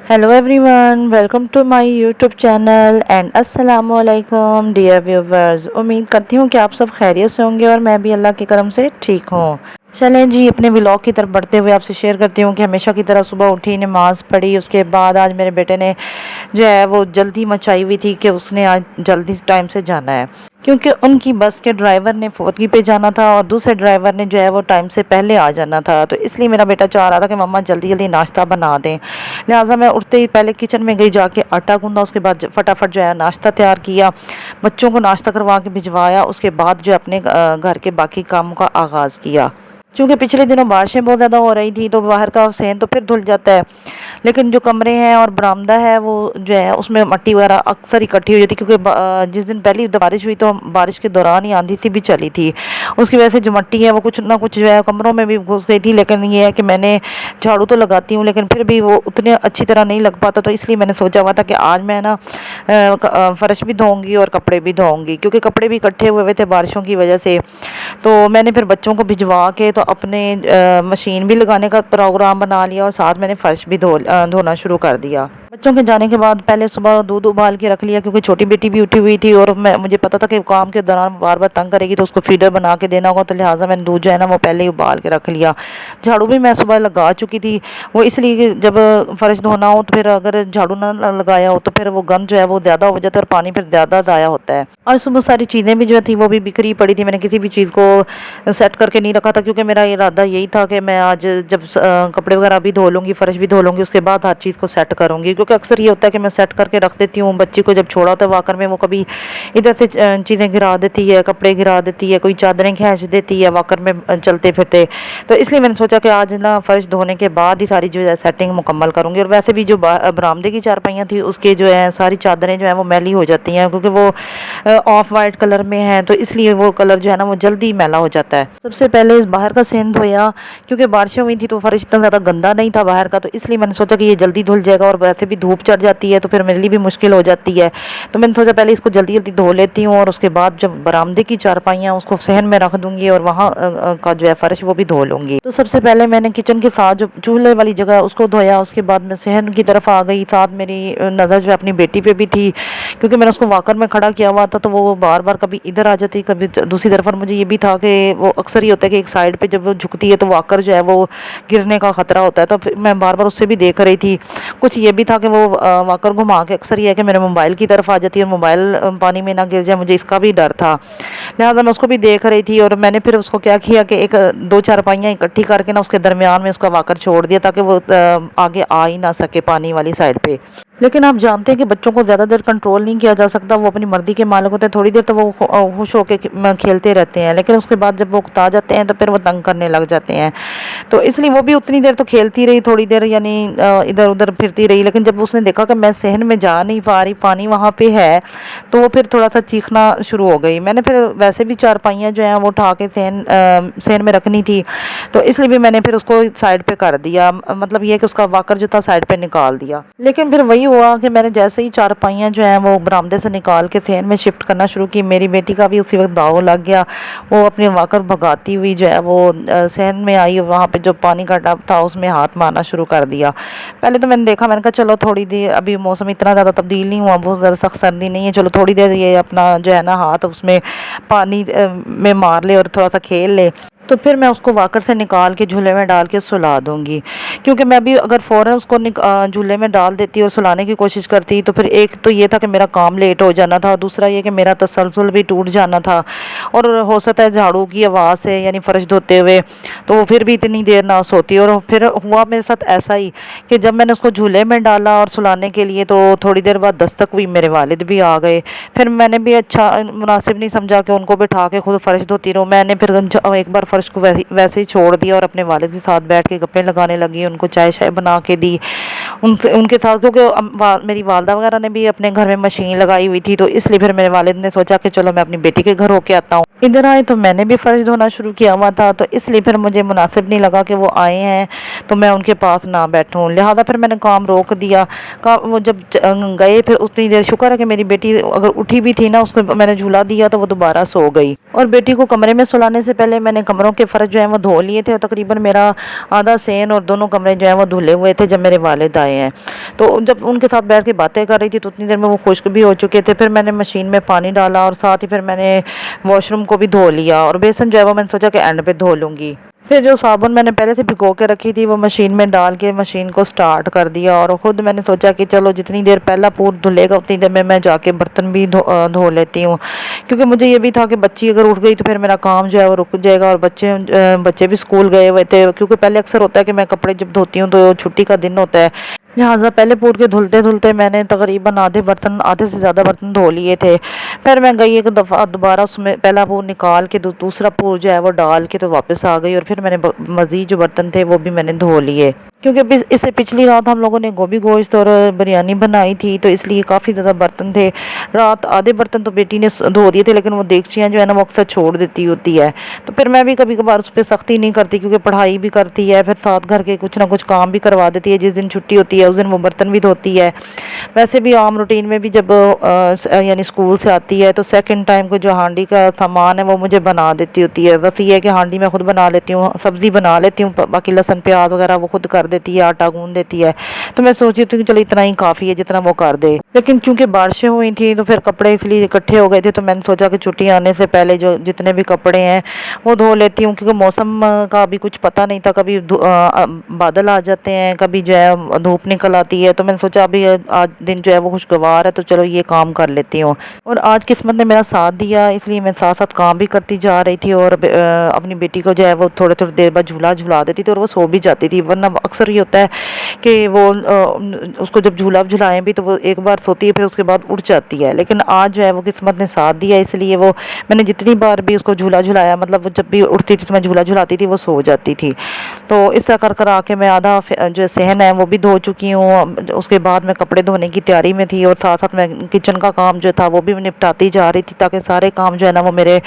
Hello everyone, welcome to my YouTube channel and अस्सलाम वालेकुम dear viewers. उम्मीद करती हूँ कि आप सब खैरियत से होंगे और मैं भी अल्लाह के करम से ठीक हूँ। चलें जी, अपने व्लॉग की तरफ बढ़ते हुए आपसे शेयर करती हूँ कि हमेशा की तरह सुबह उठी, नमाज़ पढ़ी, उसके बाद आज मेरे बेटे ने जो है वो जल्दी मचाई हुई थी कि उसने आज जल्दी टाइम से जाना है, क्योंकि उनकी बस के ड्राइवर ने फौतगी पे जाना था और दूसरे ड्राइवर ने जो है वो टाइम से पहले आ जाना था। तो इसलिए मेरा बेटा चाह रहा था कि मम्मा जल्दी जल्दी नाश्ता बना दें। लिहाजा मैं उठते ही पहले किचन में गई, जाके आटा गूंदा, उसके बाद फटाफट जो है नाश्ता तैयार किया, बच्चों को नाश्ता करवा के भिजवाया, उसके बाद जो अपने घर के बाकी कामों का आगाज़ किया। चूँकि पिछले दिनों बारिशें बहुत ज़्यादा हो रही थी तो बाहर का सहन तो फिर धुल जाता है, लेकिन जो कमरे हैं और बरामदा है वो जो है उसमें मट्टी वगैरह अक्सर इकट्ठी हो जाती है, क्योंकि जिस दिन पहली बारिश हुई तो बारिश के दौरान ही आंधी सी भी चली थी। उसकी वजह से जो मट्टी है वो कुछ ना कुछ जो है कमरों में भी घुस गई थी। लेकिन ये है कि मैंने झाड़ू तो लगाती हूँ लेकिन फिर भी वो उतने अच्छी तरह नहीं लग पाता, तो इसलिए मैंने सोचा हुआ था कि आज मैं ना फ़र्श भी धोऊंगी और कपड़े भी धोऊंगी, क्योंकि कपड़े भी इकट्ठे हुए थे बारिशों की वजह से। तो मैंने फिर बच्चों को भिजवा के तो अपने मशीन भी लगाने का प्रोग्राम बना लिया और साथ मैंने फ़र्श भी धोना शुरू कर दिया। बच्चों के जाने के बाद पहले सुबह दूध उबाल के रख लिया, क्योंकि छोटी बेटी भी उठी हुई थी और मुझे पता था कि काम के दौरान बार बार तंग करेगी तो उसको फीडर बना के देना होगा, तो लिहाजा मैंने दूध जो है ना वो पहले ही उबाल के रख लिया। झाड़ू भी मैं सुबह लगा चुकी थी, वो इसलिए कि जब फ़र्श धोना हो तो फिर अगर झाड़ू ना लगाया हो तो फिर वो गंद जो है वो ज़्यादा हो जाता है और पानी फिर ज़्यादा ज़ाया होता है। और सुबह सारी चीज़ें भी जो थी वो भी बिखरी पड़ी थी, मैंने किसी भी चीज़ को सेट करके नहीं रखा था, क्योंकि मेरा इरादा यही था कि मैं आज जब कपड़े वगैरह भी धो लूँगी, फ़र्श भी धो लूँगी, उसके बाद हर चीज़ को सेट करूँगी। क्योंकि अक्सर ये होता है कि मैं सेट करके रख देती हूँ, बच्ची को जब छोड़ा तो वाकर में वो कभी इधर से चीज़ें गिरा देती है, कपड़े गिरा देती है, कोई चादरें खींच देती है वाकर में चलते फिरते। तो इसलिए मैंने सोचा कि आज ना फ़र्श धोने के बाद ही सारी जो है सेटिंग मुकम्मल करूँगी। और वैसे भी जो बरामदे की चारपाइयाँ थी उसके जो है सारी चादरें जो है वो मैली हो जाती हैं, क्योंकि वो ऑफ वाइट कलर में है, तो इसलिए वो कलर जो है ना वो जल्दी मैला हो जाता है। सबसे पहले इस बाहर का सेंध धोया, क्योंकि बारिशें हुई थी तो फर्श इतना ज़्यादा गंदा नहीं था बाहर का, तो इसलिए मैंने सोचा कि ये जल्दी धुल जाएगा और वैसे भी धूप चढ़ जाती है तो फिर मेरे लिए भी मुश्किल हो जाती है। तो मैंने सोचा पहले इसको जल्दी जल्दी धो लेती हूँ और उसके बाद जब बरामदे की चारपाइयाँ उसको सहन में रख दूँगी और वहाँ का जो है फ़र्श वो भी धो लूँगी। तो सबसे पहले मैंने किचन के साथ जो चूल्हे वाली जगह उसको धोया, उसके बाद मैं सहन की तरफ आ गई। साथ मेरी नज़र जो है अपनी बेटी पे भी थी, क्योंकि मैंने उसको वाकर में खड़ा किया हुआ था तो वो बार बार कभी इधर आ जाती कभी दूसरी तरफ। और मुझे ये भी था कि वो अक्सर ही होता है कि एक साइड पे जब वो झुकती है तो वाकर जो है वो गिरने का ख़तरा होता है, तो फिर मैं बार बार उससे भी देख रही थी। कुछ ये भी था कि वो वाकर घुमा के अक्सर ये है कि मेरे मोबाइल की तरफ आ जाती है और मोबाइल पानी में ना गिर जाए, मुझे इसका भी डर था। लिहाजा मैं उसको भी देख रही थी और मैंने फिर उसको क्या किया कि एक दो चारपाइयाँ इकट्ठी करके ना उसके दरमियान में उसका वाकर छोड़ दिया, ताकि वो आगे आ ही ना सके पानी वाली साइड पे। लेकिन आप जानते हैं कि बच्चों को ज़्यादा देर कंट्रोल नहीं किया जा सकता, वो अपनी मर्ज़ी के मालिक होते हैं। थोड़ी देर तो वो खुश होकर खेलते रहते हैं, लेकिन उसके बाद जब वो उकता जाते हैं तो फिर वो तंग करने लग जाते हैं। तो इसलिए वो भी उतनी देर तो खेलती रही, थोड़ी देर यानी इधर उधर फिरती रही। लेकिन जब उसने देखा कि मैं सहन में जा नहीं पा रही, पानी वहाँ पे है, तो वो फिर थोड़ा सा चीखना शुरू हो गई। मैंने फिर वैसे भी चारपाइयाँ जो हैं वो उठा के सहन में रखनी थी, तो इसलिए भी मैंने फिर उसको साइड पे कर दिया, मतलब ये कि उसका वाकर जो था साइड पे निकाल दिया। लेकिन फिर वही हुआ कि मैंने जैसे ही चारपाइयाँ जो हैं वो बरामदे से निकाल के सहन में शिफ्ट करना शुरू की, मेरी बेटी का भी उसी वक्त दाव लग गया। वो अपने वाकर भगाती हुई जो है वो सहन में आई, वहाँ पे जो पानी का टब था उसमें हाथ मारना शुरू कर दिया। पहले तो मैंने देखा, मैंने कहा चलो थोड़ी देर, अभी मौसम इतना ज़्यादा तब्दील नहीं हुआ, बहुत ज़्यादा सख्त सर्दी नहीं है, चलो थोड़ी देर ये अपना जो है ना हाथ उसमें पानी में मार ले और थोड़ा सा खेल ले, तो फिर मैं उसको वाकर से निकाल के झूले में डाल के सुला दूंगी। क्योंकि मैं भी अगर फ़ौरन उसको झूले में डाल देती और सुलाने की कोशिश करती तो फिर एक तो ये था कि मेरा काम लेट हो जाना था, दूसरा ये कि मेरा तसलसल भी टूट जाना था। और हो सकता है झाड़ू की आवाज़ से यानी फ़र्श धोते हुए तो वो फिर भी इतनी देर ना सोती। और फिर हुआ मेरे साथ ऐसा ही कि जब मैंने उसको झूले में डाला और सुलाने के लिए तो थोड़ी देर बाद दस्तक हुई, मेरे वालिद भी आ गए। फिर मैंने भी अच्छा मुनासिब नहीं समझा कि उनको बिठा के खुद फ़र्श धोती रहूँ। मैंने फिर एक बार फ़र्श को वैसे ही छोड़ दिया और अपने वालिद के साथ बैठ के गप्पे लगाने लगी, उनको चाय शाय बना के दी उनके साथ, क्योंकि मेरी वालदा वगैरह ने भी अपने घर में मशीन लगाई हुई थी, तो इसलिए फिर मेरे वालिद ने सोचा कि चलो मैं अपनी बेटी के घर होके आता हूँ। इधर आए तो मैंने भी फ़र्श धोना शुरू किया हुआ था, तो इसलिए फिर मुझे मुनासिब नहीं लगा कि वो आए हैं तो मैं उनके पास ना बैठूं। लिहाजा फिर मैंने काम रोक दिया। वो जब गए फिर उतनी देर शुक्र है कि मेरी बेटी अगर उठी भी थी ना, उसको मैंने झूला दिया तो वो दोबारा सो गई। और बेटी को कमरे में सुलाने से पहले मैंने कमरों के फ़र्श जो है वो धो लिए थे, और तकरीबन मेरा आधा सेन और दोनों कमरे जो है वो धुले हुए थे जब मेरे वालिद آئے ہیں۔ تو جب ان کے ساتھ بیٹھ کے باتیں کر رہی تھی تو اتنی دیر میں وہ خشک بھی ہو چکے تھے۔ پھر میں نے مشین میں پانی ڈالا اور ساتھ ہی پھر میں نے واش روم کو بھی دھو لیا، اور بیسن جو ہے وہ میں نے سوچا کہ اینڈ پہ دھو لوں گی۔ پھر جو صابن میں نے پہلے سے بھگو کے رکھی تھی وہ مشین میں ڈال کے مشین کو سٹارٹ کر دیا، اور خود میں نے سوچا کہ چلو جتنی دیر پہلا پور دھلے گا اتنی دیر میں جا کے برتن بھی دھو لیتی ہوں، کیونکہ مجھے یہ بھی تھا کہ بچی اگر اٹھ گئی تو پھر میرا کام جو ہے وہ رک جائے گا، اور بچے بھی اسکول گئے ہوئے تھے، کیونکہ پہلے اکثر ہوتا ہے کہ میں کپڑے جب دھوتی ہوں تو چھٹی کا دن ہوتا ہے، لہٰذا پہلے پور کے دھلتے دھلتے میں نے تقریباً آدھے سے زیادہ برتن دھو لیے تھے۔ پھر میں گئی ایک دفعہ دوبارہ اس میں پہلا پور نکال کے دوسرا پور جو ہے وہ ڈال کے تو واپس آ گئی، اور پھر میں نے مزید جو برتن تھے وہ بھی میں نے دھو لیے، کیونکہ اس سے پچھلی رات ہم لوگوں نے گوبھی گوشت اور بریانی بنائی تھی، تو اس لیے کافی زیادہ برتن تھے۔ رات آدھے برتن تو بیٹی نے دھو دیے تھے، لیکن وہ دیگچیاں جو ہے نا وہ اکثر چھوڑ دیتی ہوتی ہے، تو پھر میں بھی کبھی کبھار اس پہ سختی نہیں کرتی، کیونکہ پڑھائی بھی کرتی ہے، پھر ساتھ گھر کے کچھ نہ کچھ کام بھی کروا دیتی ہے، جس دن چھٹی ہوتی ہے اس دن وہ برتن بھی دھوتی ہے۔ ویسے بھی عام روٹین میں بھی جب یعنی اسکول سے آتی ہے تو سیکنڈ ٹائم کو جو ہانڈی کا سامان ہے وہ مجھے بنا دیتی ہوتی ہے، بس یہ ہے کہ ہانڈی میں خود بنا لیتی ہوں، سبزی بنا لیتی ہوں، باقی لہسن پیاز وغیرہ وہ خود کر دیتی ہے، آٹا گوندھ دیتی ہے، تو میں سوچی تھی کہ چلو اتنا ہی کافی ہے جتنا وہ کر دے، لیکن چونکہ بارشیں ہوئی تھیں تو پھر کپڑے اس لیے اکٹھے ہو گئے تھے، تو میں نے سوچا کہ چھٹی آنے سے پہلے جو جتنے بھی کپڑے ہیں وہ دھو لیتی ہوں، کیونکہ موسم کا ابھی کچھ پتہ نہیں تھا، کبھی بادل آ جاتے ہیں، کبھی جو ہے دھوپ نکل آتی ہے، تو میں نے سوچا ابھی آج دن جو ہے وہ خوشگوار ہے تو چلو یہ کام کر لیتی ہوں، اور آج قسمت نے میرا ساتھ دیا، اس لیے میں ساتھ ساتھ کام بھی کرتی جا رہی تھی، اور اپنی بیٹی کو جو ہے وہ تھوڑے دیر بعد جھلا دیتی تھی اور وہ سو بھی جاتی تھی، ورنہ اکثر یہ ہوتا ہے کہ وہ اس کو جب جھلائیں بھی تو وہ ایک بار سوتی ہے پھر اس کے بعد اٹھ جاتی ہے، لیکن آج جو ہے وہ قسمت نے ساتھ دیا، اس لیے وہ میں نے جتنی بار بھی اس کو جھلایا، مطلب وہ جب بھی اٹھتی تھی تو میں جھلاتی تھی وہ سو جاتی تھی، تو اس طرح کر آ کے میں آدھا جو صحن ہے وہ بھی دھو چکی ہوں، اس کے بعد میں کپڑے دھونے کی تیاری میں تھی، اور ساتھ ساتھ میں کچن کا کام جو تھا وہ بھی نپٹاتی جا رہی تھی، تاکہ سارے کام جو ہے نا وہ میرے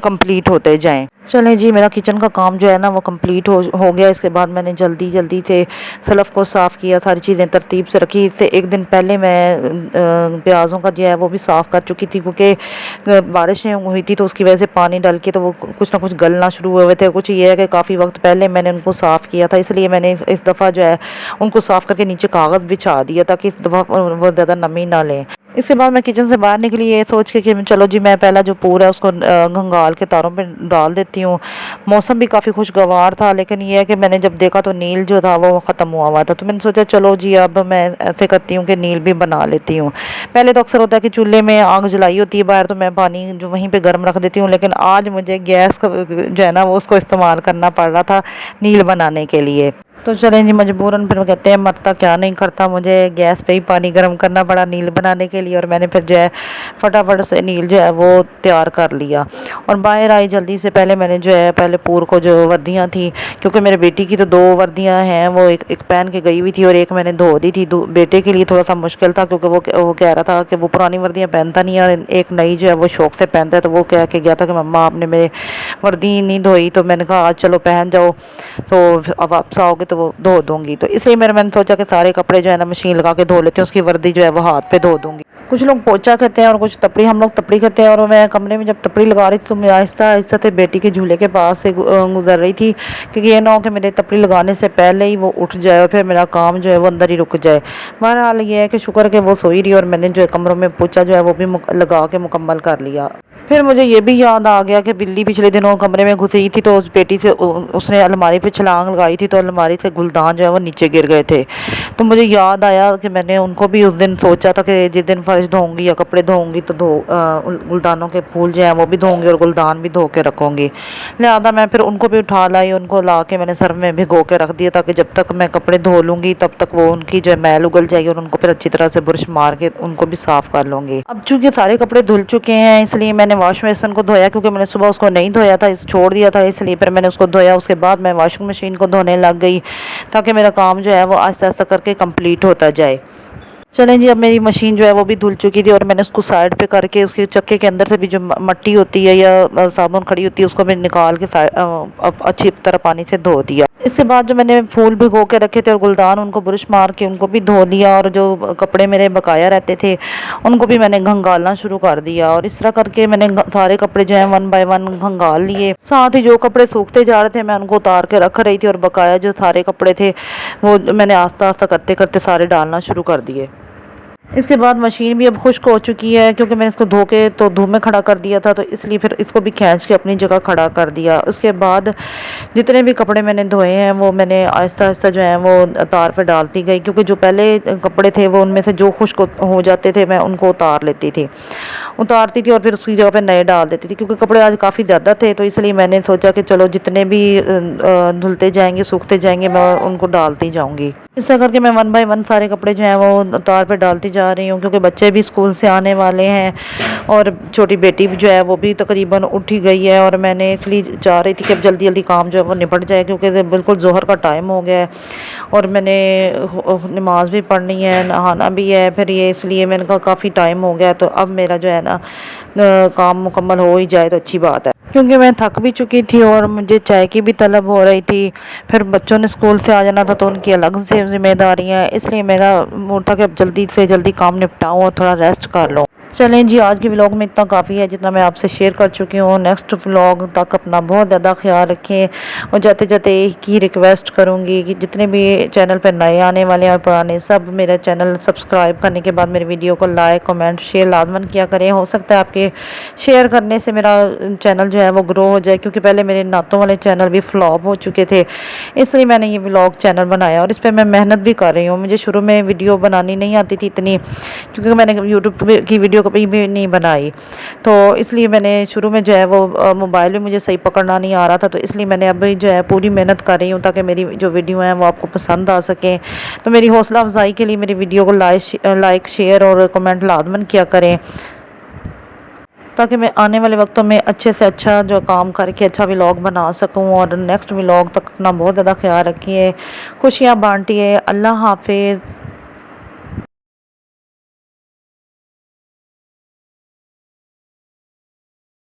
کمپلیٹ ہوتے جائیں۔ چلیں جی، میرا کچن کا کام جو ہے نا وہ کمپلیٹ ہو گیا، اس کے بعد میں نے جلدی سے سلف کو صاف کیا، ساری چیزیں ترتیب سے رکھی، اس سے ایک دن پہلے میں پیازوں کا جو ہے وہ بھی صاف کر چکی تھی، کیونکہ بارشیں ہوئی تھی تو اس کی وجہ سے پانی ڈال کے تو وہ کچھ نہ کچھ گلنا شروع ہوئے تھے، کچھ یہ ہے کہ کافی وقت پہلے میں نے ان کو صاف کیا تھا، اس لیے میں نے اس دفعہ جو ہے ان کو صاف کر کے نیچے کاغذ بچھا دیا تاکہ اس دفعہ وہ زیادہ نمی نہ لیں۔ اس کے بعد میں کچن سے باہر نکلی یہ سوچ کے کہ چلو جی میں پہلا جو پور ہے اس کو گھنگال کے تاروں پہ ڈال دیتی ہوں، موسم بھی کافی خوشگوار تھا، لیکن یہ ہے کہ میں نے جب دیکھا تو نیل جو تھا وہ ختم ہوا تھا، تو میں نے سوچا چلو جی اب میں ایسے کرتی ہوں کہ نیل بھی بنا لیتی ہوں۔ پہلے تو اکثر ہوتا ہے کہ چولہے میں آگ جلائی ہوتی ہے باہر تو میں پانی جو وہیں پہ گرم رکھ دیتی ہوں، لیکن آج مجھے گیس کا جو ہے نا وہ اس کو استعمال کرنا پڑ رہا تھا نیل بنانے کے لیے، تو چلیں جی مجبوراً پھر کہتے ہیں مرتا کیا نہیں کرتا، مجھے گیس پہ ہی پانی گرم کرنا پڑا نیل بنانے کے لیے، اور میں نے پھر جو ہے فٹافٹ سے نیل جو ہے وہ تیار کر لیا، اور باہر آئی جلدی سے، پہلے میں نے جو ہے پہلے پور کو جو وردیاں تھیں، کیونکہ میرے بیٹی کی تو 2 وردیاں ہیں، وہ ایک پہن کے گئی ہوئی تھی اور ایک میں نے دھو دی تھی، بیٹے کے لیے تھوڑا سا مشکل تھا کیونکہ وہ کہہ رہا تھا کہ وہ پرانی وردیاں پہنتا نہیں ہے، اور ایک نئی جو ہے وہ شوق سے پہنتا ہے، تو وہ کہہ کے گیا تھا کہ مما آپ نے میرے وردی نہیں دھوئی، تو میں نے کہا آج چلو پہن جاؤ، تو اب واپس آؤ گے تو وہ دھو دوں گی، تو اس لیے میں نے سوچا کہ سارے کپڑے جو ہے نا مشین لگا کے دھو لیتے ہیں، اس کی وردی جو ہے وہ ہاتھ پہ دھو دوں گی۔ کچھ لوگ پوچا کہتے ہیں اور کچھ تپڑی، ہم لوگ تپڑی کہتے ہیں، اور میں کمرے میں جب تپڑی لگا رہی تھی تو میں آہستہ آہستہ سے بیٹی کے جھولے کے پاس سے گزر رہی تھی، کیونکہ یہ نہ ہو کہ میرے تپڑی لگانے سے پہلے ہی وہ اٹھ جائے اور پھر میرا کام جو ہے وہ اندر ہی رک جائے۔ بہرحال یہ ہے کہ شکر کہ وہ سوئی رہی، اور میں نے جو ہے کمروں میں پوچا جو ہے وہ بھی لگا کے مکمل کر لیا۔ پھر مجھے یہ بھی یاد آ گیا کہ بلی پچھلے دنوں کمرے میں گھسی تھی، تو اس بیٹی سے اس نے الماری پہ چھلانگ لگائی تھی، تو الماری سے گلدان جو ہے وہ نیچے گر گئے تھے، تو مجھے یاد آیا کہ میں نے ان کو بھی اس دن سوچا تھا کہ جس دن فرش دھوؤں گی یا کپڑے دھوؤں گی تو گلدانوں کے پھول جو ہیں وہ بھی دھوؤں گی اور گلدان بھی دھو کے رکھوں گی، لہٰذا میں پھر ان کو بھی اٹھا لائی، ان کو لا کے میں نے سر میں بھگو کے رکھ دیا تاکہ جب تک میں کپڑے دھو لوں گی تب تک وہ ان کی جو ہے میل اگل جائے گی، اور ان کو پھر اچھی طرح سے برش مار کے ان کو بھی صاف کر لوں گی۔ اب چونکہ سارے کپڑے دھل چکے ہیں اس لیے میں نے واش بیسن کو دھویا، کیونکہ میں نے صبح اس کو نہیں دھویا تھا، چھوڑ دیا تھا، اس لیے پھر میں نے اس کو دھویا، اس کے بعد میں واشنگ مشین کو دھونے لگ گئی تاکہ میرا کام جو ہے وہ آہستہ آہستہ کر کے کمپلیٹ ہوتا جائے۔ चलें जी, अब मेरी मशीन जो है वो भी धुल चुकी थी और मैंने उसको साइड पे करके उसके चक्के के अंदर से भी जो मट्टी होती है या साबुन खड़ी होती है उसको मैंने निकाल के अब अच्छी तरह पानी से धो दिया। इसके बाद जो मैंने फूल भिगो के रखे थे और गुलदान, उनको ब्रश मार के उनको भी धो दिया और जो कपड़े मेरे बकाया रहते थे उनको भी मैंने घंगालना शुरू कर दिया। और इस तरह करके मैंने सारे कपड़े जो हैं 1 बाय 1 घंगाल लिए। साथ ही जो कपड़े सूखते जा रहे थे मैं उनको उतार के रख रही थी और बकाया जो सारे कपड़े थे वो मैंने आस्ता आस्ता करते करते सारे डालना शुरू कर दिए। इसके बाद मशीन भी अब खुश्क हो चुकी है क्योंकि मैंने इसको धो के तो धूप में खड़ा कर दिया था, तो इसलिए फिर इसको भी खींच के अपनी जगह खड़ा कर दिया। उसके बाद जितने भी कपड़े मैंने धोए हैं वो मैंने आहिस्ता आहिस्ता जो है वो तार पे डालती गई, क्योंकि जो पहले कपड़े थे वो उनमें से जो खुश्क हो जाते थे मैं उनको उतारती थी और फिर उसकी जगह पे नए डाल देती थी। क्योंकि कपड़े आज काफ़ी ज़्यादा थे तो इसलिए मैंने सोचा कि चलो जितने भी धुलते जाएंगे सूखते जाएंगे मैं उनको डालती जाऊँगी। इस तरह करके मैं 1 बाय 1 सारे कपड़े जो हैं वो तार पे डालती जा रही हूँ, क्योंकि बच्चे भी स्कूल से आने वाले हैं और छोटी बेटी जो है वो भी तकरीबन उठ ही गई है। और मैंने इसलिए चाह रही थी कि अब जल्दी जल्दी काम जो है वो निपट जाए, क्योंकि बिल्कुल ज़ोहर का टाइम हो गया है और मैंने नमाज भी पढ़नी है, नहाना भी है। फिर ये इसलिए मैंने कहा काफ़ी टाइम हो गया तो अब मेरा जो है ना काम मुकम्मल हो ही जाए तो अच्छी बात है, क्योंकि मैं थक भी चुकी थी और मुझे चाय की भी तलब हो रही थी। फिर बच्चों ने स्कूल से आ जाना था तो उनकी अलग से जिम्मेदारियां हैं, इसलिए मेरा मूड था कि अब जल्दी से जल्दी काम निपटाऊं और थोड़ा रेस्ट कर लूं। चलें जी, आज के व्लॉग में इतना काफ़ी है जितना मैं आपसे शेयर कर चुकी हूँ। नेक्स्ट व्लॉग तक अपना बहुत ज़्यादा ख्याल रखें और जाते जाते एक ही रिक्वेस्ट करूँगी कि जितने भी चैनल पर नए आने वाले हैं पुराने सब मेरा चैनल सब्सक्राइब करने के बाद मेरे वीडियो को लाइक कमेंट शेयर लाजमन किया करें। हो सकता है आपके शेयर करने से मेरा चैनल जो है वो ग्रो हो जाए, क्योंकि पहले मेरे नातों वाले चैनल भी फ्लॉप हो चुके थे, इसलिए मैंने ये व्लॉग चैनल बनाया और इस पर मैं मेहनत भी कर रही हूँ। मुझे शुरू में वीडियो बनानी नहीं आती थी इतनी, क्योंकि मैंने यूट्यूब की वीडियो कभी भी नहीं बनाई, तो इसलिए मैंने शुरू में जो है वो मोबाइल भी मुझे सही पकड़ना नहीं आ रहा था, तो इसलिए मैंने अभी जो है पूरी मेहनत कर रही हूँ ताकि मेरी जो वीडियो हैं वो आपको पसंद आ सकें। तो मेरी हौसला अफजाई के लिए मेरी वीडियो को लाइक शेयर और कमेंट लाजमन किया करें, ताकि मैं आने वाले वक्तों में अच्छे से अच्छा जो काम करके अच्छा व्लॉग बना सकूं। और नेक्स्ट व्लॉग तक अपना बहुत ज़्यादा ख्याल रखिए, खुशियाँ बांटिए। अल्लाह हाफिज़।